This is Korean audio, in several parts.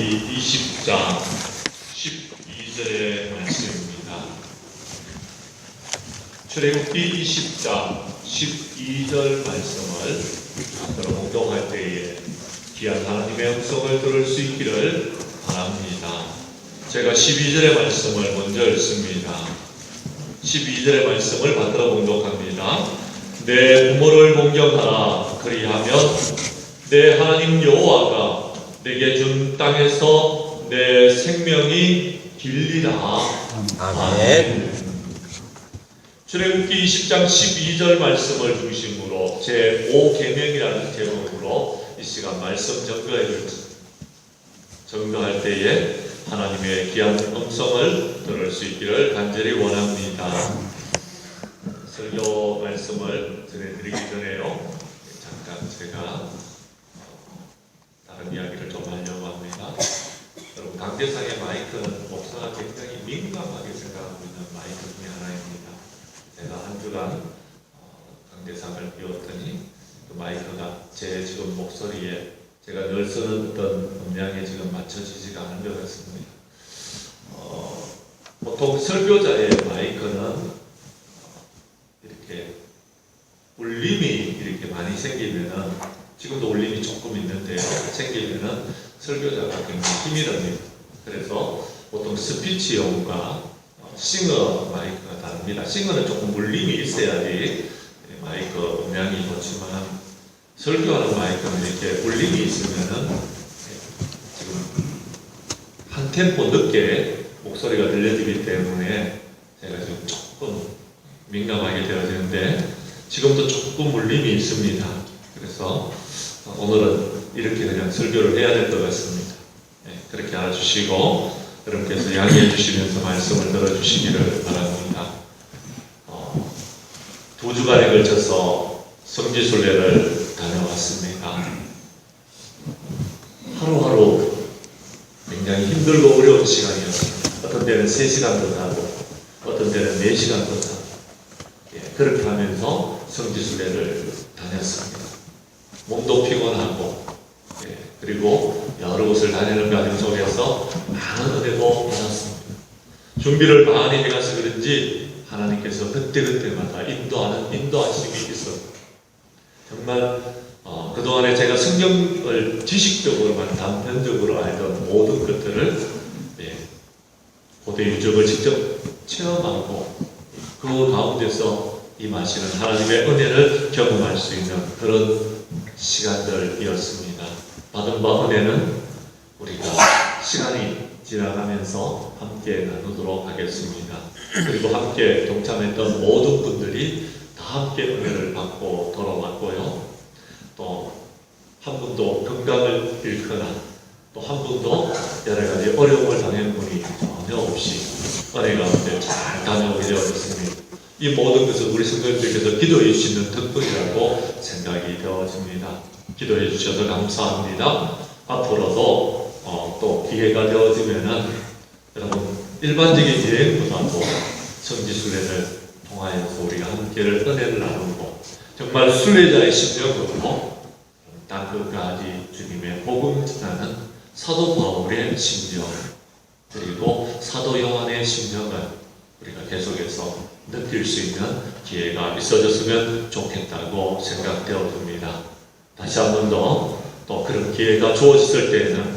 출애굽기 20장 12절의 말씀입니다. 출애굽기 20장 12절 말씀을 봉독할 때에 귀한 하나님의 음성을 들을 수 있기를 바랍니다. 제가 12절의 말씀을 먼저 읽습니다. 12절의 말씀을 받들어 봉독합니다. 내 부모를 공경하라. 그리하면 내 하나님 여호와가 내게 준 땅에서 내 생명이 길리라. 아멘. 출애굽기 20장 12절 말씀을 중심으로 제5계명이라는 제목으로 이 시간 말씀 전도할 때에 하나님의 귀한 음성을 들을 수 있기를 간절히 원합니다. 설교 말씀을 전해드리기 전에요, 잠깐 제가 다른 이야기를 좀 하려고 합니다. 여러분, 강대상의 마이크는 목사가 굉장히 민감하게 생각하고 있는 마이크 중에 하나입니다. 제가 한 주간 강대상을 비웠더니 그 마이크가 제 지금 목소리에 제가 늘 쓰는 어떤 음량에 지금 맞춰지지가 않은 것 같습니다. 보통 설교자의 마이크는 이렇게 울림이 이렇게 많이 생기면은, 지금도 울림이 조금 있는데 생기면은 설교자가 굉장히 힘이 납니다. 그래서 보통 스피치용과 싱어 마이크가 다릅니다. 싱어는 조금 울림이 있어야지 마이크 음량이 좋지만, 설교하는 마이크는 이렇게 울림이 있으면은 지금 한 템포 늦게 목소리가 들려지기 때문에 제가 지금 조금 민감하게 되어지는데, 지금도 조금 울림이 있습니다. 그래서 오늘은 이렇게 그냥 설교를 해야 될 것 같습니다. 그렇게 알아주시고 여러분께서 양해해 주시면서 말씀을 들어주시기를 바랍니다. 2주간에 걸쳐서 성지순례를 다녀왔습니다. 하루하루 굉장히 힘들고 어려운 시간이었습니다. 어떤 때는 3시간도 자고 어떤 때는 4시간도 자고 그렇게 하면서 성지순례를 다녔습니다. 몸도 피곤하고 그리고 여러 곳을 다니는 과정 속에서 많은 은혜도 받았습니다. 준비를 많이 해가서 그런지 하나님께서 그때그때마다 인도하심이 있었습니다. 정말 그동안에 제가 성경을 지식적으로만 단편적으로 알던 모든 것들을 고대 유적을 직접 체험하고 그 가운데서 임하시는 하나님의 은혜를 경험할 수 있는 그런 시간들이었습니다. 받은 바 은혜는 우리가 시간이 지나가면서 함께 나누도록 하겠습니다. 그리고 함께 동참했던 모든 분들이 다 함께 은혜를 받고 돌아왔고요. 또 한 분도 건강을 잃거나 또 한 분도 여러 가지 어려움을 당한 분이 전혀 없이 은혜 가운데 잘 다녀오게 되었습니다. 이 모든 것은 우리 성도님들께서 기도해 주시는 덕분이라고 생각이 되어집니다. 기도해 주셔서 감사합니다. 앞으로도 또 기회가 되어지면은 여러분, 일반적인 여행보다도 성지순례를 통하여서 우리가 함께를 은혜를 나누고 정말 순례자의 심정으로 땅 끝까지 주님의 복음 전하는 사도 바울의 심정, 그리고 사도 요한의 심정을 우리가 계속해서 느낄 수 있는 기회가 있어졌으면 좋겠다고 생각되어집니다. 다시 한 번 더 또 그런 기회가 주어졌을 때에는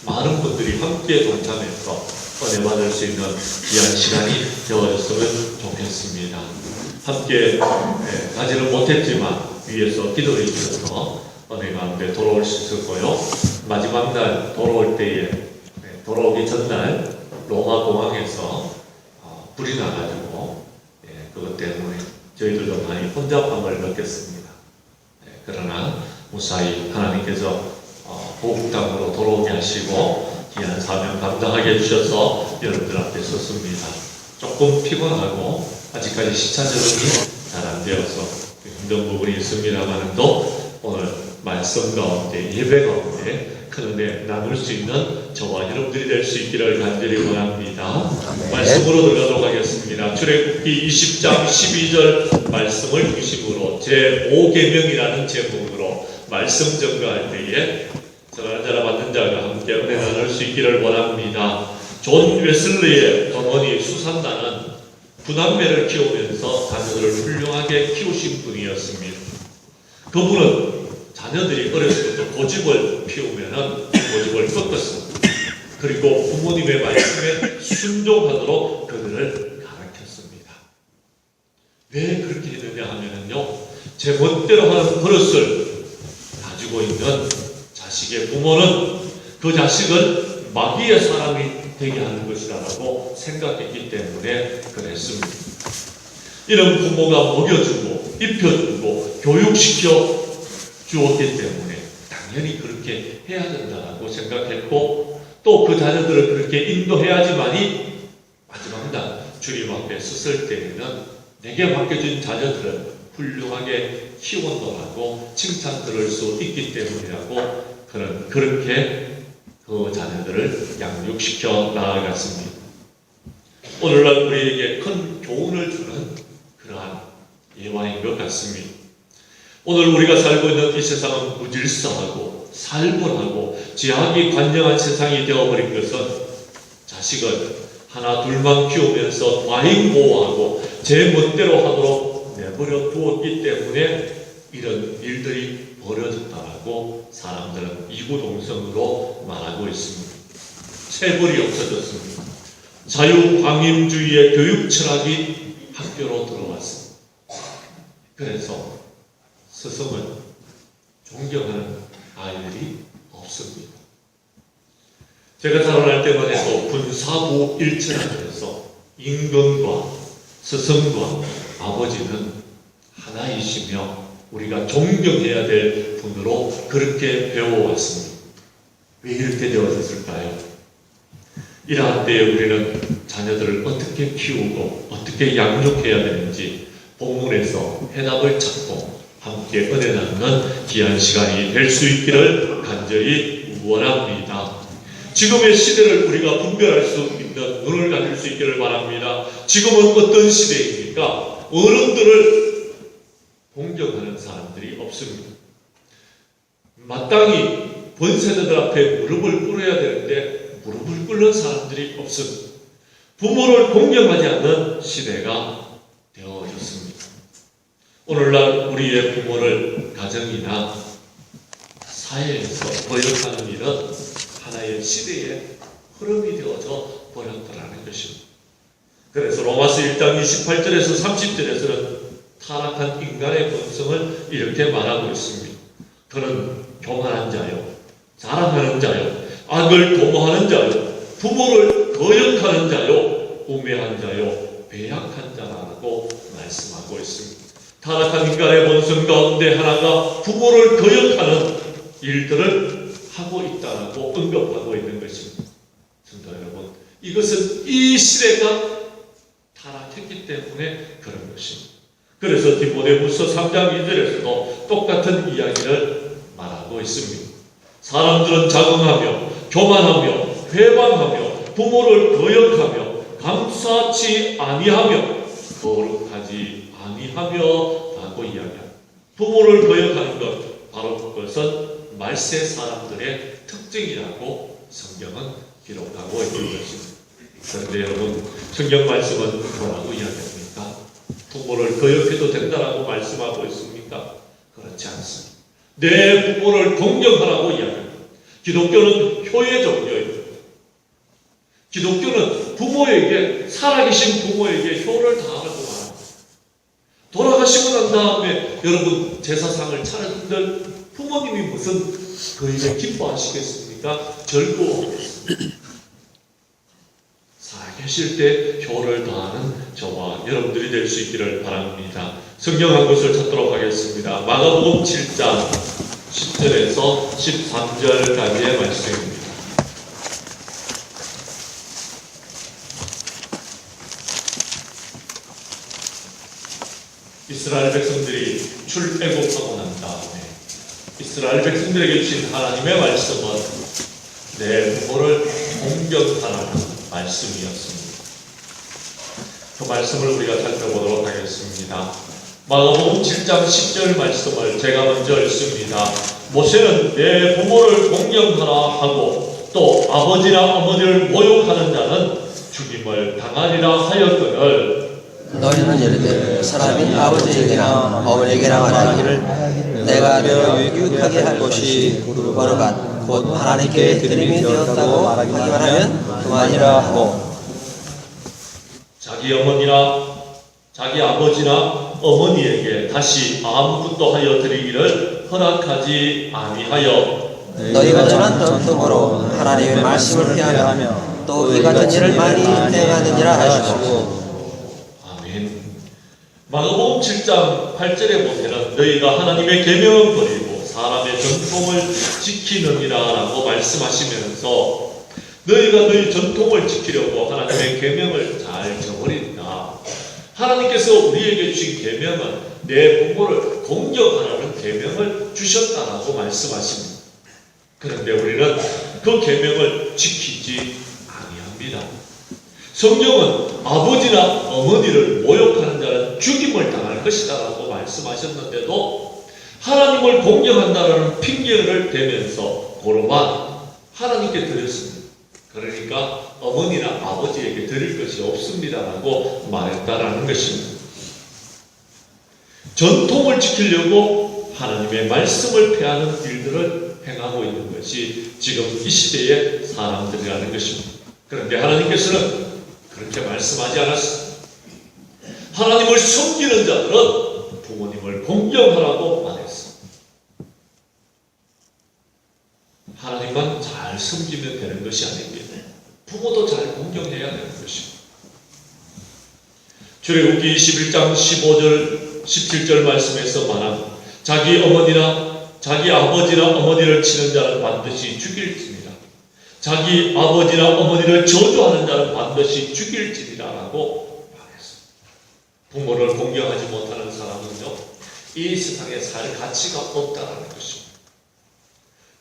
많은 분들이 함께 동참해서 은혜 받을 수 있는 귀한 시간이 되어졌으면 좋겠습니다. 함께 가지는 못했지만 위에서 기도해 주셔서 은혜 가운데 돌아올 수 있었고요. 마지막 날 돌아올 때에 돌아오기 전날 로마 공항에서 불이 나가지고 그것 때문에 저희들도 많이 혼잡함을 느꼈습니다. 그러나 무사히 하나님께서 보국 땅으로 돌아오게 하시고 귀한 사명 감당하게 해주셔서 여러분들 앞에 섰습니다. 조금 피곤하고 아직까지 시차 적응이 잘 안 되어서 힘든 부분이 있습니다만도 오늘 말씀 가운데 예배 가운데 큰 은혜 나눌 수 있는 저와 여러분들이 될 수 있기를 간절히 원합니다. 말씀으로 들어가도록 하겠습니다. 출애굽기 20장 12절 말씀을 중심으로 제5계명이라는 제목으로 말씀 전가할 때에 저를 앉아라 받는 자가 함께 은혜 나눌 수 수 있기를 원합니다. 존 웨슬리의 어머니 수산나는 부남매를 키우면서 자녀들을 훌륭하게 키우신 분이었습니다. 그분은 자녀들이 어렸을 때부터 고집을 피우면은 고집을 꺾었습니다. 그리고 부모님의 말씀에 순종하도록 그들을 가르쳤습니다. 왜 그렇게 했느냐 하면은요, 제 멋대로 하는 버릇을 가지고 있는 자식의 부모는 그 자식을 마귀의 사람이 되게 하는 것이라고 생각했기 때문에 그랬습니다. 이런 부모가 먹여주고 입혀주고 교육시켜 주었기 때문에 당연히 그렇게 해야 된다고 생각했고, 또 그 자녀들을 그렇게 인도해야지만이 마지막 날 주님 앞에 섰을 때에는 내게 맡겨진 자녀들은 훌륭하게 키웠노라고 칭찬 들을 수 있기 때문이라고 그렇게 그 자녀들을 양육시켜 나아갔습니다. 오늘날 우리에게 큰 교훈을 주는 그러한 예화인 것 같습니다. 오늘 우리가 살고 있는 이 세상은 무질서하고 살벌하고 제약이 관영한 세상이 되어버린 것은 자식을 하나 둘만 키우면서 과잉 보호하고 제 멋대로 하도록 내버려 두었기 때문에 이런 일들이 벌어졌다라고 사람들은 이구동성으로 말하고 있습니다. 체벌이 없어졌습니다. 자유방임주의의 교육 철학이 학교로 들어왔습니다. 그래서 스승을 존경하는 아이들이 없습니다. 제가 자라날 때만 해도 군사부 일천안에서 임금과 스승과 아버지는 하나이시며 우리가 존경해야 될 분으로 그렇게 배워왔습니다. 왜 이렇게 되어졌을까요? 이러한 때에 우리는 자녀들을 어떻게 키우고 어떻게 양육해야 되는지 본문에서 해답을 찾고 함께 은혜 나누는 귀한 시간이 될 수 있기를 간절히 원합니다. 지금의 시대를 우리가 분별할 수 있는 눈을 가질 수 있기를 바랍니다. 지금은 어떤 시대입니까? 어른들을 공경하는 사람들이 없습니다. 마땅히 번세대들 앞에 무릎을 꿇어야 되는데 무릎을 꿇는 사람들이 없습니다. 부모를 공경하지 않는 시대가 되어졌습니다. 오늘날 우리의 부모를 가정이나 사회에서 거역하는 일은 하나의 시대의 흐름이 되어져 버렸다는 것입니다. 그래서 로마서 1장 28절에서 30절에서는 타락한 인간의 본성을 이렇게 말하고 있습니다. 그는 교만한 자요, 자랑하는 자요, 악을 도모하는 자요, 부모를 거역하는 자요, 우매한 자요, 배약한 자라고 말씀하고 있습니다. 타락한 인간의 본성 가운데 하나가 부모를 거역하는 일들을 하고 있다고 언급하고 있는 것입니다. 성도 여러분, 이것은 이 시대가 타락했기 때문에 그런 것입니다. 그래서 디모데후서 3장 2절에서도 똑같은 이야기를 말하고 있습니다. 사람들은 자긍하며 교만하며 회방하며 부모를 거역하며 감사치 아니하며 거룩하지 아니하며 라고 이야기합니다. 부모를 거역하는 것, 바로 그것은 말세 사람들의 특징이라고 성경은 기록하고 있는 것입니다. 그런데 여러분, 성경 말씀은 뭐라고 이야기합니까? 부모를 거역해도 된다라고 말씀하고 있습니까? 그렇지 않습니다. 내 부모를 공경하라고 이야기합니다. 기독교는 효의 종교입니다. 기독교는 부모에게, 살아계신 부모에게 효를 다하라고 말합니다. 돌아가시고 난 다음에 여러분 제사상을 차려준들 부모님이 무슨 그 일에 기뻐하시겠습니까? 즐거워하겠습니다. 살아계실 때 효를 다하는 저와 여러분들이 될 수 있기를 바랍니다. 성경 한 곳을 찾도록 하겠습니다. 마가복음 7장 10절에서 13절까지의 말씀입니다. 이스라엘 백성들이 출애굽하고 난 다음에 이스라엘 백성들에게 주신 하나님의 말씀은 내 부모를 공경하라는 말씀이었습니다. 그 말씀을 우리가 살펴보도록 하겠습니다. 마가복음 7장 10절 말씀을 제가 먼저 읽습니다. 모세는 내 부모를 공경하라 하고 또 아버지나 어머니를 모욕하는 자는 죽임을 당하리라 하였거늘 너희는 이르되 사람이 아버지에게나 어머니에게나 말하기를 내가 너 유익하게 할 것이 거룩한 곧 하나님께 드림이 되었다고 하기만 하면 그만이라 하고 자기 어머니나 자기 아버지나 어머니에게 다시 아무것도 하여 드리기를 허락하지 아니하여 너희가 전한 전통으로 하나님의 말씀을 피하며 또 이 같은 일을 많이 행하느니라 하시고 아멘. 마가복음 7장 8절에 보면 너희가 하나님의 계명을 버리고 사람의 전통을 지키느니라 라고 말씀하시면서 너희가 너희 전통을 지키려고 하나님의 계명을 잘 저버린다. 하나님께서 우리에게 주신 계명은 내 부모를 공경하라는 계명을 주셨다라고 말씀하십니다. 그런데 우리는 그 계명을 지키지 아니합니다. 성경은 아버지나 어머니를 모욕하는 자는 죽임을 당할 것이다라고 말씀하셨는데도 하나님을 공경한다라는 핑계를 대면서 고로만 하나님께 드렸습니다. 그러니까 어머니나 아버지에게 드릴 것이 없습니다라고 말했다라는 것입니다. 전통을 지키려고 하나님의 말씀을 폐하는 일들을 행하고 있는 것이 지금 이 시대의 사람들이라는 것입니다. 그런데 하나님께서는 그렇게 말씀하지 않았습니다. 하나님을 섬기는 자들은 부모님을 공경하라고 말했습니다. 하나님만 잘 섬기면 되는 것이 아닙니다. 부모도 잘 공경해야 되는 것입니다. 출애굽기 21장 15절 17절 말씀에서 말한 자기 어머니나 자기 아버지나 어머니를 치는 자는 반드시 죽일지니라. 자기 아버지나 어머니를 저주하는 자는 반드시 죽일지니라 라고 말했습니다. 부모를 공경하지 못하는 사람은요, 이 세상에 살 가치가 없다는 것입니다.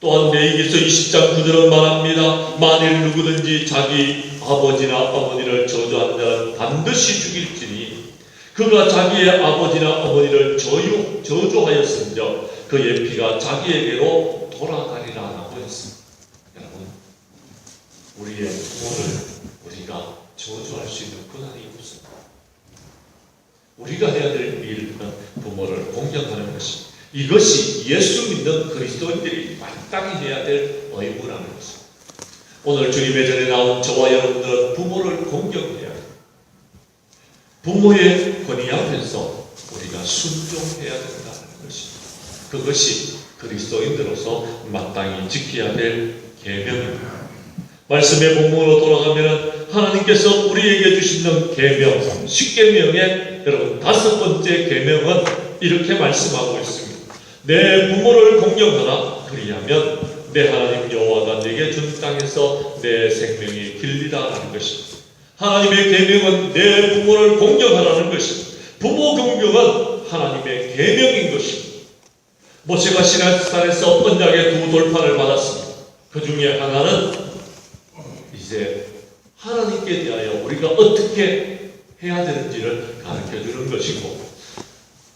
또한 레위기서 20장 9절은 말합니다. 만일 누구든지 자기 아버지나 어머니를 저주하는 자는 반드시 죽일지니 그가 자기의 아버지나 어머니를 저주하였은즉 그의 피가 자기에게로 돌아가리라 라고 했습니다. 여러분, 우리의 부모를 우리가 저주할 수 있는 권한이 없습니다. 우리가 해야 될 일은 부모를 공경하는 것입니다. 이것이 예수 믿는 그리스도인들이 마땅히 해야 될 의무라는 것입니다. 오늘 주님의 전에 나온 저와 여러분들은 부모를 공경해야 합니다. 부모의 권위 앞에서 우리가 순종해야 된다는 것입니다. 그것이 그리스도인들로서 마땅히 지켜야 될 계명입니다. 말씀의 본문으로 돌아가면 하나님께서 우리에게 주시는 계명, 십계명의 여러분 5번째 계명은 이렇게 말씀하고 있습니다. 내 부모를 공경하라. 그리하면 내 하나님 여호와가 내게 준 땅에서 내 생명이 길리다라는 것입니다. 하나님의 계명은 내 부모를 공경하라는 것입니다. 부모 공경은 하나님의 계명인 것입니다. 모세가 시내산에서 언약의 2 돌판을 받았습니다. 그 중에 하나는 이제 하나님께 대하여 우리가 어떻게 해야 되는지를 가르쳐 주는 것이고,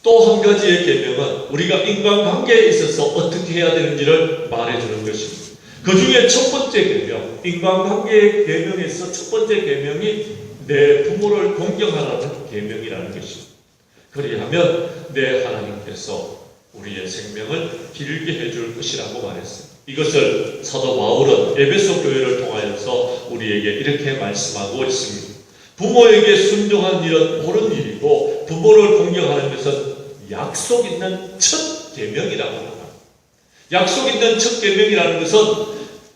또 한 가지의 계명은 우리가 인간관계에 있어서 어떻게 해야 되는지를 말해주는 것입니다. 그 중에 첫 번째 계명, 인간관계의 계명에서 첫 번째 계명이 내 부모를 공경하라는 계명이라는 것입니다. 그리하면 내 하나님께서 우리의 생명을 길게 해줄 것이라고 말했습니다. 이것을 사도 바울은 에베소 교회를 통하여서 우리에게 이렇게 말씀하고 있습니다. 부모에게 순종하는 일은 옳은 일이고 부모를 공경하는 것은 약속 있는 첫 계명이라고 합니다. 약속 있는 첫 계명이라는 것은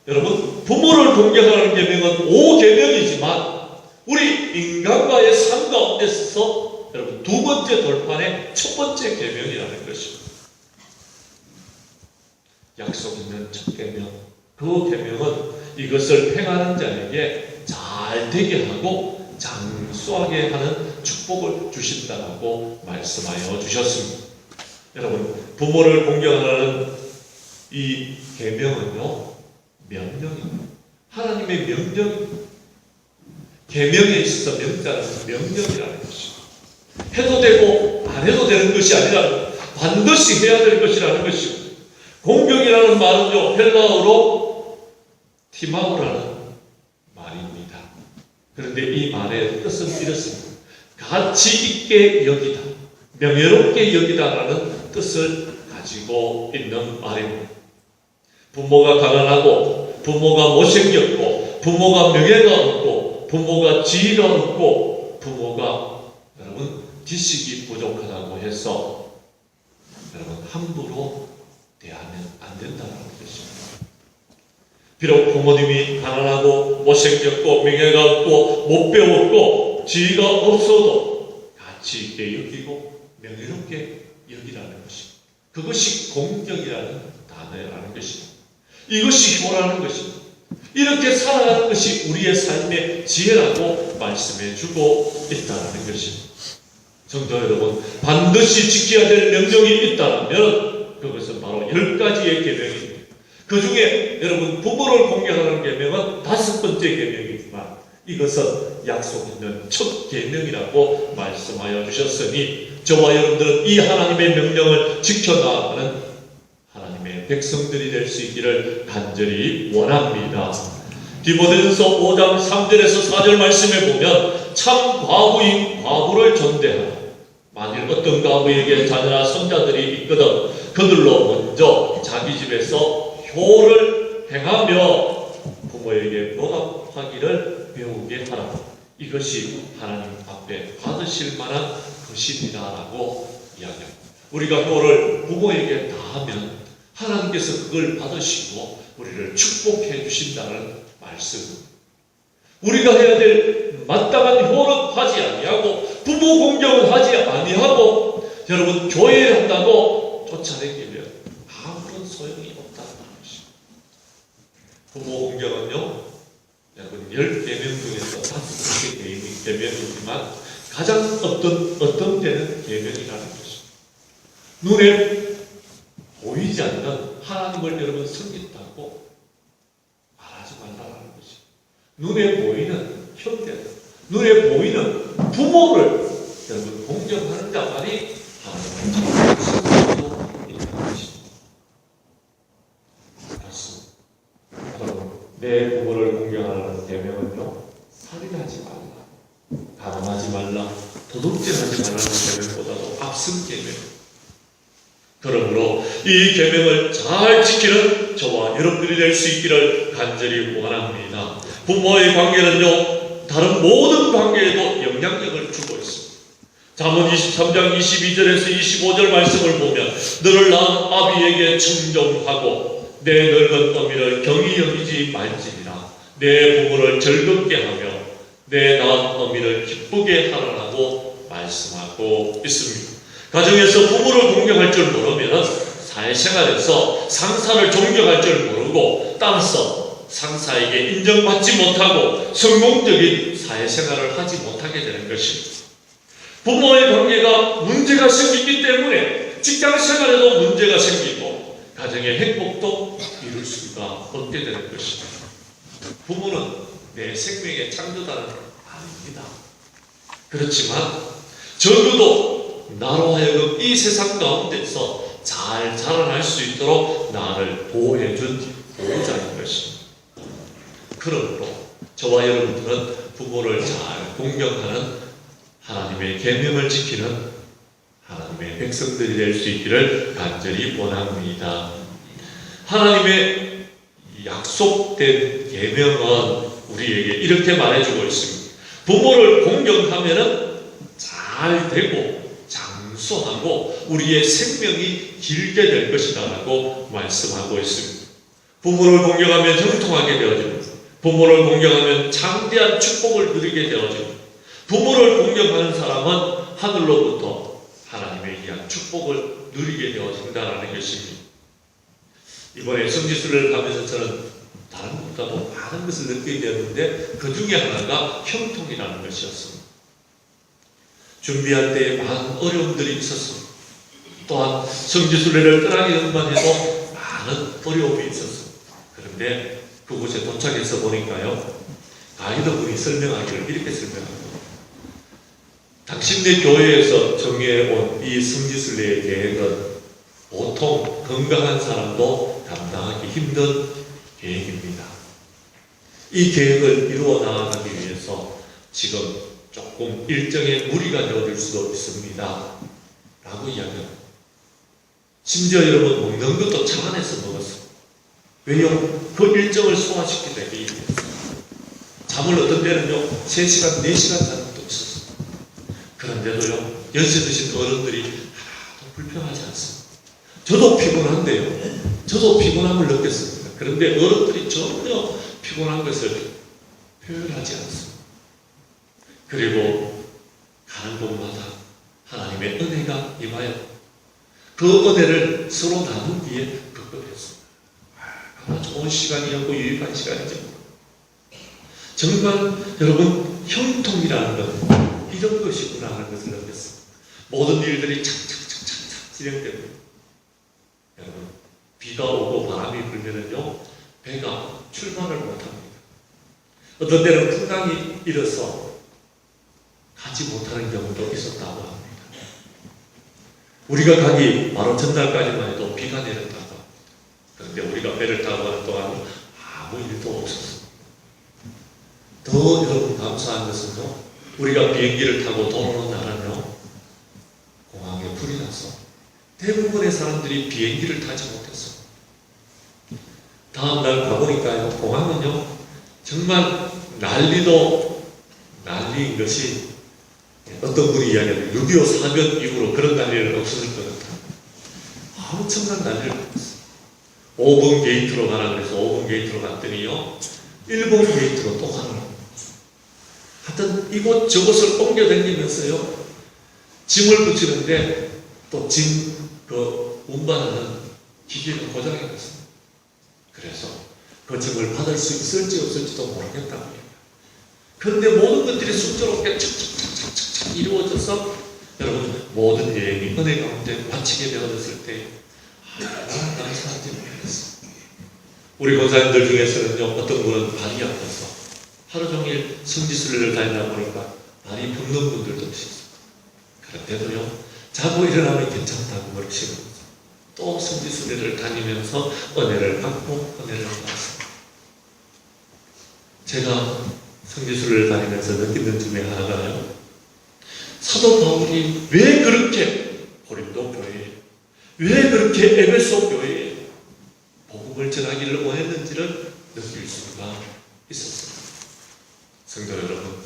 여러분 부모를 공경하는 계명은 5계명이지만 우리 인간과의 삶 가운데서 여러분 2번째 돌판의 첫 번째 계명이라는 것입니다. 약속 있는 첫 계명, 그 계명은 이것을 행하는 자에게 잘 되게 하고 장수하게 하는 축복을 주신다라고 말씀하여 주셨습니다. 여러분, 부모를 공경하라는 이 계명은요, 명령입니다. 하나님의 명령입니다. 계명에 있어서 명자는 명령이라는 것입니다. 해도 되고 안 해도 되는 것이 아니라 반드시 해야 될 것이라는 것입니다. 공경이라는 말은요, 헬라어로 티마오라는 말입니다. 그런데 이 말의 뜻은 이렇습니다. 가치 있게 여기다, 명예롭게 여기다라는 뜻을 가지고 있는 말입니다. 부모가 가난하고, 부모가 못생겼고, 부모가 명예가 없고, 부모가 지위가 없고, 부모가 여러분 지식이 부족하다고 해서 여러분 함부로 대하면 안 된다는 것입니다. 비록 부모님이 가난하고 못생겼고 명예가 없고 못 배웠고 지위가 없어도 가치 있게 여기고 명예롭게 여기라는 것입니다. 그것이 공경이라는 단어라는 것입니다. 이것이 효라는 것입니다. 이렇게 살아가는 것이 우리의 삶의 지혜라고 말씀해 주고 있다는 것입니다. 성도 여러분, 반드시 지켜야 될 명령이 있다면 그것은 바로 10가지의 계명입니다. 그 중에 여러분 부모를 공경하는 계명은 5번째 계명이지만 이것은 약속 있는 첫 계명이라고 말씀하여 주셨으니 저와 여러분들은 이 하나님의 명령을 지켜나가는 하나님의 백성들이 될 수 있기를 간절히 원합니다. 디모데전서 5장 3절에서 4절 말씀에 보면 참 과부인 과부를 존대하라. 만일 어떤 과부에게 자녀나 손자들이 있거든 그들로 먼저 자기 집에서 효를 행하며 부모에게 보답하기를 배우게 하라. 이것이 하나님 앞에 받으실 만한 것입니다라고 이야기합니다. 우리가 효를 부모에게 다하면 하나님께서 그걸 받으시고 우리를 축복해 주신다는 말씀. 우리가 해야 될 마땅한 효는 하지 아니하고 부모 공경을 하지 아니하고 여러분 교회에 한다고 쫓아다니면 아무런 소용이 없다는 것입니다. 부모 공경은요 여러분 10계명 중에서 5개 계명이지만 가장 어떤 때는 계명이라는 것입니다. 눈에 보이지 않는 하나님을 여러분 섬긴다고 말하지 말라는 것입니다. 눈에 보이는 형제들, 눈에 보이는 부모를 여러분 공경하는 자만이 하나님을 섬기고 있는 것입니다. 그렇습니다. 여러분, 내 부모를 공경하는 계명은요, 살인하지 말라, 가늠하지 말라, 도둑질하지 말라는 계명보다도 앞선 계명. 그러므로 이 계명을 잘 지키는 저와 여러분들이 될 수 있기를 간절히 원합니다. 부모의 관계는요 다른 모든 관계에도 영향력을 주고 있습니다. 잠언 23장 22절에서 25절 말씀을 보면 너를 낳은 아비에게 청종하고 내 늙은 어미를 경히 여기지 말지니라. 내 부모를 즐겁게 하며 내 낳은 어미를 기쁘게 하라고 말씀하고 있습니다. 가정에서 부모를 공경할 줄 모르면 사회생활에서 상사를 존경할 줄 모르고 따라서 상사에게 인정받지 못하고 성공적인 사회생활을 하지 못하게 되는 것입니다. 부모의 관계가 문제가 생기기 때문에 직장생활에도 문제가 생기고 가정의 행복도 이룰 수가 없게 되는 것입니다. 부모는 내 생명의 창조자는 아닙니다. 그렇지만 적어도 나로 하여금 이 세상 가운데서 잘 자라날 수 있도록 나를 보호해준 보호자인 것입니다. 그러므로 저와 여러분들은 부모를 잘 공경하는 하나님의 계명을 지키는 하나님의 백성들이 될 수 있기를 간절히 원합니다. 하나님의 약속된 계명은 우리에게 이렇게 말해주고 있습니다. 부모를 공경하면 잘 되고 장수하고 우리의 생명이 길게 될 것이다 라고 말씀하고 있습니다. 부모를 공경하면 형통하게 되어집니다. 부모를 공경하면 장대한 축복을 누리게 되어집니다. 부모를 공경하는 사람은 하늘로부터 하나님의 귀한 축복을 누리게 되어진다는 것입니다. 이번에 성지순례를 가면서 저는 다른 것보다도 많은 것을 느끼게 되었는데 그 중에 하나가 형통이라는 것이었습니다. 준비할 때에 많은 어려움들이 있었습니다. 또한 성지순례를 떠나기만 해도 많은 어려움이 있었습니다. 그런데 그곳에 도착해서 보니까요, 가이드분이 설명하기를 이렇게 설명합니다. 당신네 교회에서 정해온 이 성지순례의 계획은 보통 건강한 사람도 감당하기 힘든 계획입니다. 이 계획을 이루어 나가기 위해서 지금 조금 일정에 무리가 되어질 수도 있습니다 라고 이야기합니다. 심지어 여러분 먹는 것도 차 안에서 먹었어요. 왜요? 그 일정을 소화시키기 위해서. 잠을 어떤 때는요 3시간, 4시간 자는 것도 있었어요. 그런데도요 연세 드신 어른들이 하나도 불평하지 않습니다. 저도 피곤한데요, 저도 피곤함을 느꼈습니다. 그런데 어른들이 전혀 피곤한 것을 표현하지 않습니다. 그리고 가는 곳마다 하나님의 은혜가 임하여 그 은혜를 서로 나눈 뒤에 급급했습니다. 아마 좋은 시간이었고 유익한 시간이죠. 정말 여러분 형통이라는 것, 이런 것이구나 하는 것을 느꼈습니다. 모든 일들이 착착착착착 진행됩니다. 여러분 비가 오고 바람이 불면은요 배가 출발을 못합니다. 어떤 때는 풍랑이 일어서 가지 못하는 경우도 있었다고 합니다. 우리가 가기 바로 전날까지만 해도 비가 내렸다고 합니다. 그런데 우리가 배를 타고 가는 동안 아무 일도 없었습니다. 더 여러분 감사한 것은요, 우리가 비행기를 타고 돌아오는 날은요 공항에 불이 나서 대부분의 사람들이 비행기를 타지 못했어요. 다음날 가보니까요 공항은요 정말 난리도 난리인 것이, 어떤 분이 이야기하는 6.25 사변 이후로 그런 난리는 없었을 것 같아요. 엄청난 난리를 났어요. 5번 게이트로 가라 그래서 5번 게이트로 갔더니요 1번 게이트로 또 가라. 하여튼 이곳 저곳을 옮겨다니면서요 짐을 붙이는데 또 짐 그 운반하는 기계가 고장이 났습니다. 그래서 그 짐을 받을 수 있을지 없을지도 모르겠다고 해요. 그런데 모든 것들이 순조롭게 착착착착착 이루어져서 여러분 모든 여행이 은혜 가운데 마치게 되어졌을 때 나는 사는지 모르겠어요. 우리 권사님들 중에서는요 어떤 분은 발이 아파서 하루 종일 성지순례를 다니다 보니까 발이 붓는 분들도 있었어요. 그런데도요 자고 일어나면 괜찮다고 그러시고 또 성지순례를 다니면서 은혜를 받고 은혜를 받았습니다. 제가 성지순례를 다니면서 느끼는 중에 하나가요, 사도 바울이 왜 그렇게 고린도 교회에, 왜 그렇게 에베소 교회에 복음을 전하기를 원했는지를 느낄 수가 있었습니다. 성도 여러분,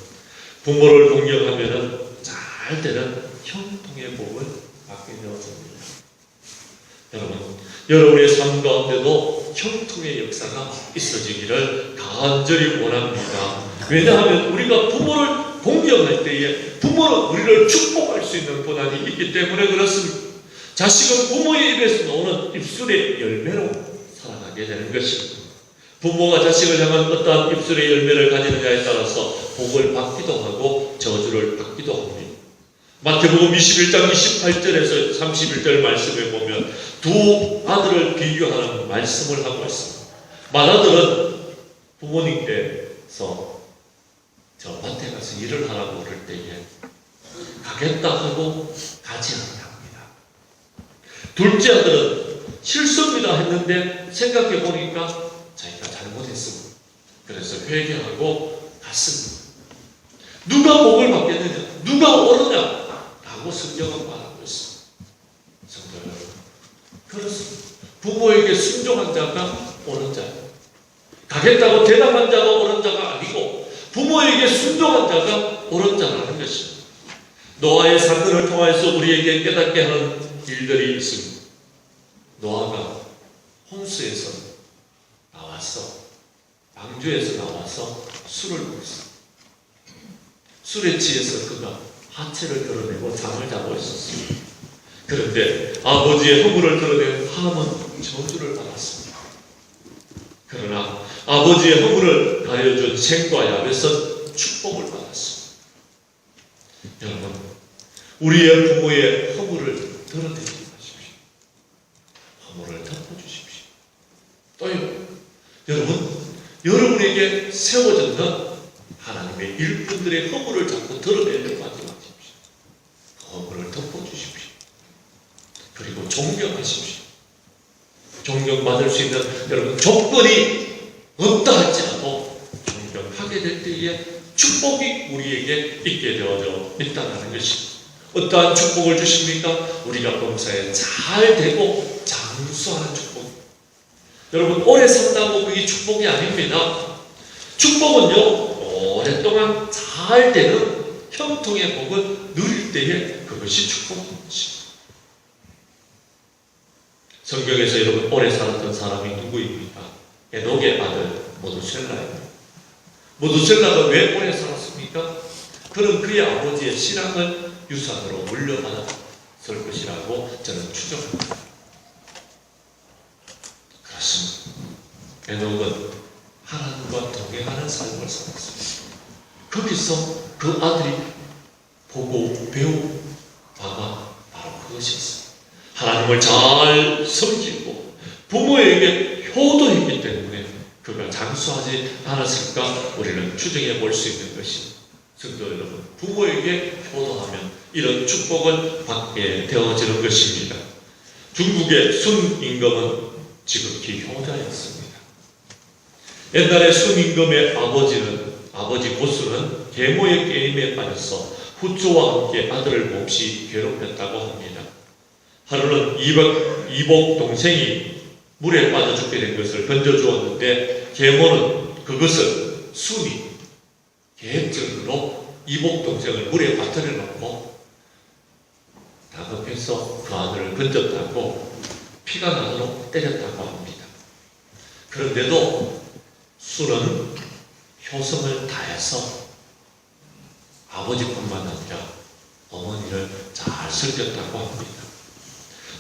부모를 동경하면 잘 되는 형통의 복을 받게 되었습니다. 여러분, 여러분의 삶 가운데도 형통의 역사가 있어지기를 간절히 원합니다. 왜냐하면 우리가 부모를 동경할 때에 부모는 우리를 축복할 수 있는 권한이 있기 때문에 그렇습니다. 자식은 부모의 입에서 나오는 입술의 열매로 살아가게 되는 것입니다. 부모가 자식을 향한 어떠한 입술의 열매를 가지느냐에 따라서 복을 받기도 하고 저주를 받기도 합니다. 마태복음 21장 28절에서 31절 말씀에 보면 두 아들을 비교하는 말씀을 하고 있습니다. 맏아들은 부모님께서 저 밭에 가서 일을 하라고 그럴 때에 가겠다 하고 가지 않는다 합니다. 둘째 아들은 실수입니다 했는데 생각해 보니까 자기가 잘못했습니다. 그래서 회개하고 갔습니다. 누가 복을 받겠느냐, 누가 오르냐 라고 성경은 말하고 있습니다. 성도 여러분, 그렇습니다. 부모에게 순종한 자가 옳은 자예요. 가겠다고 대답한 자가 옳은 자가 아니고 부모에게 순종한 자가 옳은 자라는 것입니다. 노아의 사건을 통해서 우리에게 깨닫게 하는 일들이 있습니다. 노아가 홍수에서 나와서, 방주에서 나와서 술을 먹었습니다. 술에 취해서 그가 하체를 드러내고 잠을 자고 있었습니다. 그런데 아버지의 허물을 드러낸 함은 저주를 받았습니다. 그러나 아버지의 허물을 가려준 셈과 야벳은 축복을 받았습니다. 여러분, 우리의 부모의 허물을 드러내지 마십시오. 허물을 덮어주십시오. 또요, 여러분에게 세워졌는 하나님의 일꾼들의 허물을 자꾸 드러내려고 하지 마십시오. 허물을 덮어주십시오. 그리고 존경하십시오. 존경받을 수 있는 여러분 조건이 없다 할지라도 하게 될 때에 축복이 우리에게 있게 되어져 있다는 것입니다. 어떠한 축복을 주십니까? 우리가 범사에 잘 되고 장수하는 축복. 여러분, 오래 산다고 그게 축복이 아닙니다. 축복은요, 오랫동안 잘 되는 형통의 복을 누릴 때에 그것이 축복인 것입니다. 성경에서 여러분 오래 살았던 사람이 누구입니까? 에녹의 아들 모두셀라입니다. 모두셀라가 왜 오래 살았습니까? 그는 그의 아버지의 신앙을 유산으로 물려받았을 것이라고 저는 추정합니다. 그렇습니다. 에녹은 하나님과 동행하는 삶을 살았습니다. 거기서 그 아들이 보고 배운 바가 바로 그것이었습니다. 하나님을 잘 섬기고 부모에게 효도했기 때문에 그가 장수하지 않았을까 우리는 추정해 볼 수 있는 것입니다. 성도 여러분, 부모에게 효도하면 이런 축복을 받게 되어지는 것입니다. 중국의 순임금은 지극히 효자였습니다. 옛날에 순임금의 아버지 고수는 계모의 게임에 빠져서 후조와 함께 아들을 몹시 괴롭혔다고 합니다. 하루는 이복 동생이 물에 빠져 죽게 된 것을 던져주었는데 계모는 그것을 순이 계획적으로 이복 동생을 물에 빠뜨려 놓고 다급해서 그 아들을 건졌다고 피가 나도록 때렸다고 합니다. 그런데도 순은 효성을 다해서 아버지뿐만 아니라 어머니를 잘 섬겼다고 합니다.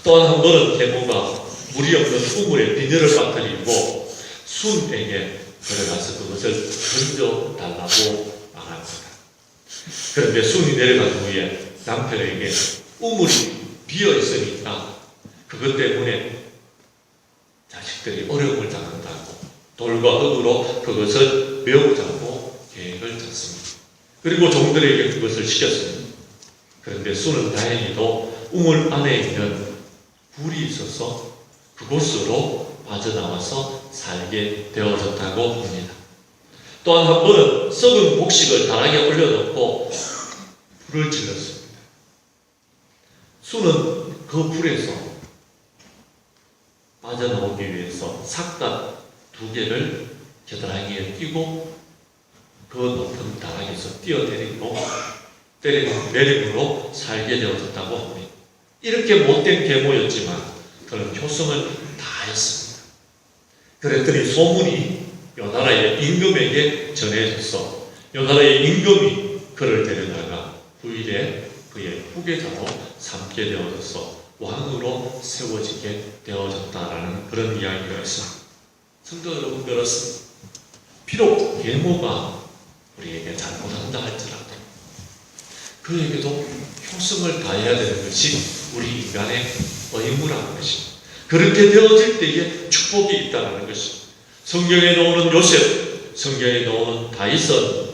또한 한 번은 계모가 물이 없는 우물에 비늘을 빠뜨리고 순에게 들어가서 그것을 던져달라고 말합니다. 그런데 순이 내려간 후에 남편에게 우물이 비어있으니까 그것 때문에 자식들이 어려움을 당한다고 돌과 흙으로 그것을 메우자고 계획을 짰습니다. 그리고 종들에게 그것을 시켰습니다. 그런데 순은 다행히도 우물 안에 있는 불이 있어서 그곳으로 빠져나와서 살게 되어졌다고 합니다. 또한 한 번은 썩은 곡식을 다락에 올려놓고 불을 질렀습니다. 순은 그 불에서 빠져나오기 위해서 삿갓 2개를 겨드랑이에 끼고 그 높은 다락에서 내림으로 살게 되어졌다고 합니다. 이렇게 못된 계모였지만 그는 효성을 다했습니다. 그랬더니 소문이 요나라의 임금에게 전해져서 요나라의 임금이 그를 데려다가 후일에 그의 후계자로 삼게 되어져서 왕으로 세워지게 되어졌다라는 그런 이야기가 있습니다. 성도 여러분, 그렇습니다. 비록 계모가 우리에게 잘못한다 할지라도 그에게도 효성을 다해야 되는 것이 우리 인간의 의무라는 것입니다. 그렇게 되어질 때에 축복이 있다는 것입니다. 성경에 나오는 요셉, 성경에 나오는 다윗은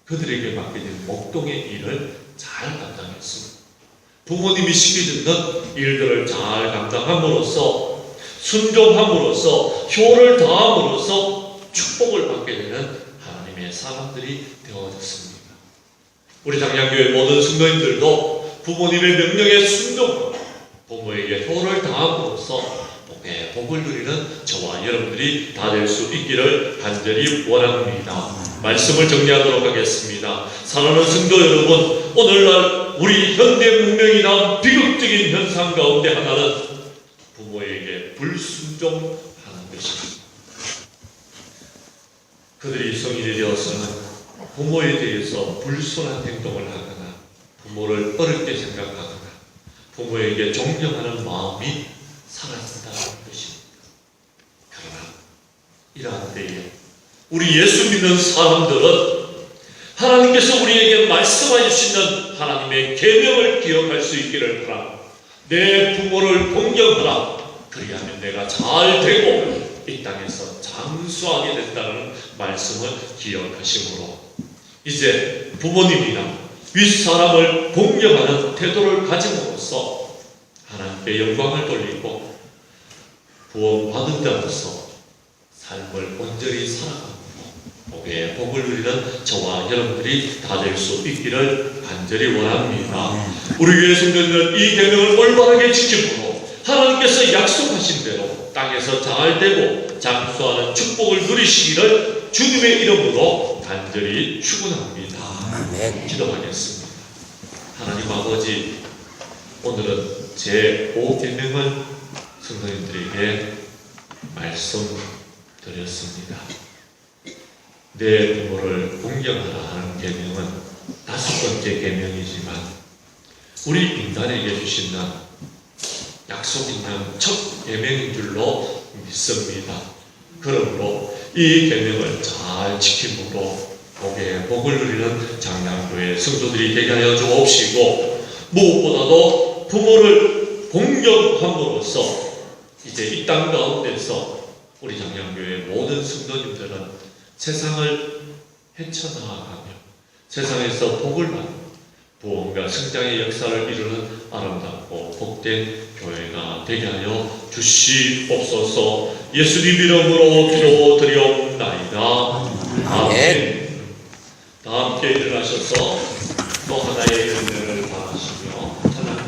그들에게 맡겨진 목동의 일을 잘 감당했습니다. 부모님이 시켜주는 일들을 잘 감당함으로써 순종함으로써 효를 다함으로써 축복을 받게 되는 하나님의 사람들이 되어졌습니다. 우리 장량교회 모든 성도님들도 부모님의 명령에 순종하고 부모에게 효를 다함으로써 복을 누리는 저와 여러분들이 다 될 수 있기를 간절히 원합니다. 말씀을 정리하도록 하겠습니다. 사랑하는 성도 여러분, 오늘날 우리 현대 문명이 낳은 비극적인 현상 가운데 하나는 부모에게 불순종하는 것입니다. 그들이 성인이 되어서는 부모에 대해서 불순한 행동을 하거나 부모를 어렵게 생각하거나 부모에게 존경하는 마음이 사라진다는 것입니다. 그러나 이러한 때에 우리 예수 믿는 사람들은 하나님께서 우리에게 말씀하여 주시는 하나님의 계명을 기억할 수 있기를 바랍니다. 내 부모를 공경하라. 그리하면 내가 잘 되고 이 땅에서 장수하게 된다는 말씀을 기억하시므로 이제 부모님이나 윗사람을 공경하는 태도를 가짐으로써 하나님께 영광을 돌리고 구원받은 자로서 삶을 온전히 살아갑니다. 복에 복을 누리는 저와 여러분들이 다 될 수 있기를 간절히 원합니다. 우리 교회 성도들은 이 계명을 올바르게 지킴으로 하나님께서 약속하신 대로 땅에서 잘 되고 장수하는 축복을 누리시기를 주님의 이름으로 간절히 축원합니다. 아멘. 기도하겠습니다. 하나님 아버지, 오늘은 제 5계명을 성도님들에게 말씀드렸습니다. 내 부모를 공경하라 하는 계명은 5번째 계명이지만 우리 인간에게 주시는 약속 있는 첫 계명인 줄로 믿습니다. 그러므로 이 계명을 잘 지킴으로 복에 복을 누리는 장량교회 성도들이 되게 하여 주옵시고, 무엇보다도 부모를 공경함으로써 이제 이 땅 가운데서 우리 장량교회 모든 성도님들은 세상을 헤쳐나가며 세상에서 복을 받는 부흥과 성장의 역사를 이루는 아름답고 복된 교회가 되게 하여 주시옵소서. 예수님 이름으로 기도드리옵나이다. 아멘. 다 함께 일어나셔서 또 하나의 은혜를 바라시며